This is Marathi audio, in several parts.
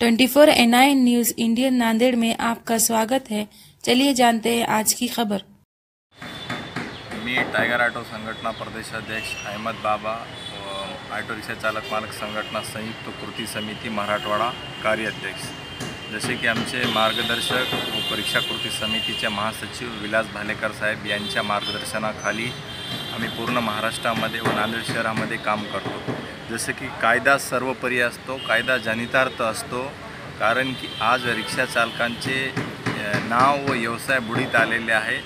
24 न्यूज़ इंडियन नांदेड़ में आपका स्वागत है। चलिए जानते हैं आज की खबर। मी टायगर ऑटो संघटना प्रदेशाध्यक्ष अहमद बाबा व ऑटो रिक्षा चालक मालक संघटना संयुक्त कृती समिती मराठवाडा कार्याध्यक्ष। जसे की आमचे मार्गदर्शक व परीक्षा कृती समितीचे महासचिव विलास भालेकर साहेब यांच्या मार्गदर्शनाखाली आम्ही पूर्ण महाराष्ट्रामध्ये व नांदेड शहरामध्ये काम करतो। जसे की कायदा सर्वोपरी असतो, कायदा जनितार्थ असतो, कारण की आज रिक्षा चालकांचे नाव व व्यवसाय बुडीत आलेले आहे।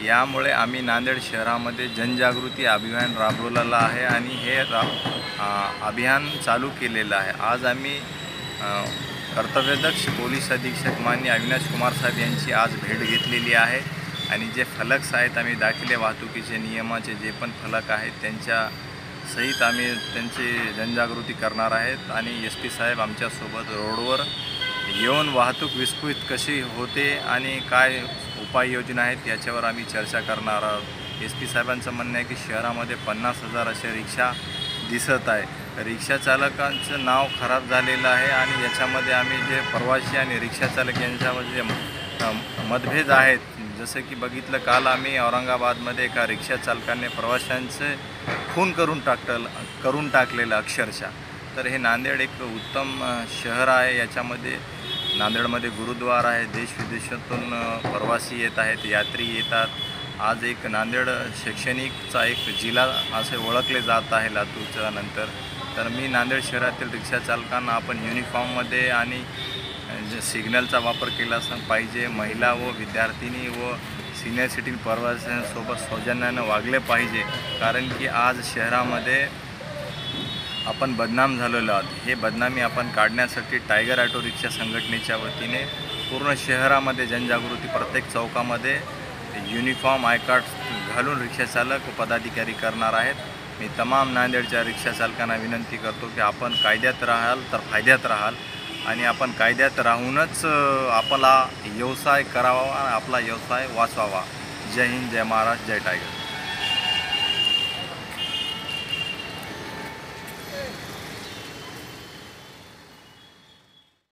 यामुळे आम्ही नांदेड शहरामध्ये जनजागृती अभियान राबवलेला आहे आणि हे अभियान चालू केलेलं आहे। आज आम्ही कर्तव्यदक्ष पोलीस अधीक्षक माननीय अविनाश कुमार साहेब यांची आज भेट घेतलेली आहे आणि जे फलक आहेत आम्ही दाखले वाहतुकीचे नियमाचे जे पण फलक आहेत त्यांच्या सहित आम्ही त्यांची जनजागृती करणार आहेत आणि SP साहेब आमच्यासोबत रोडवर येऊन वाहतूक विस्कळीत कशी होते आणि काय उपाययोजना आहेत याच्यावर आम्ही चर्चा करणार आहोत। SP साहेबांचं म्हणणं आहे की शहरामध्ये 50,000 अशा रिक्षा दिसत आहे। रिक्षा चालकांचं नाव खराब झालेलं आहे आणि याच्यामध्ये आम्ही जे प्रवासी आणि रिक्षा चालक यांच्यामध्ये मतभेद आहेत, जसं की बघितलं काल आम्ही औरंगाबादमध्ये एका रिक्षा चालकाने प्रवाशांचे खून करून टाकलेलं अक्षरशः। तर हे नांदेड एक उत्तम शहर आहे। याच्यामध्ये नांदेडमध्ये गुरुद्वारा आहे, देश विदेशातून प्रवासी येत आहेत, यात्री येतात। आज एक नांदेड शैक्षणिकचा एक जिल्हा असे ओळखले जात आहे लातूरच्या नंतर। तर मी नांदेड शहरातील रिक्षा चालकांना आपण युनिफॉर्ममध्ये आणि सिग्नलचा वापर केला पाहिजे, महिला व विद्यार्थिनी व सिनियर सिटीजन प्रवाशांसोबत सौजन्यानं वागले पाहिजे, कारण की आज शहरामध्ये आपण बदनाम झालेलो आहोत। हे बदनामी आपण काढण्यासाठी टायगर ऑटो रिक्षा संघटनेच्या वतीने पूर्ण शहरामध्ये जनजागृती प्रत्येक चौकामध्ये युनिफॉर्म आय कार्ड घालून रिक्षा चालक पदाधिकारी करणार आहेत। मी तमाम नांदेडच्या रिक्षा चालकांना विनंती करतो की आपण कायद्यात राहाल तर फायद्यात राहाल आणि आपण कायद्यात राहूनच आपला व्यवसाय करावा, आपला व्यवसाय वाचवावा। जय हिंद, जय महाराष्ट्र, जय टायगर।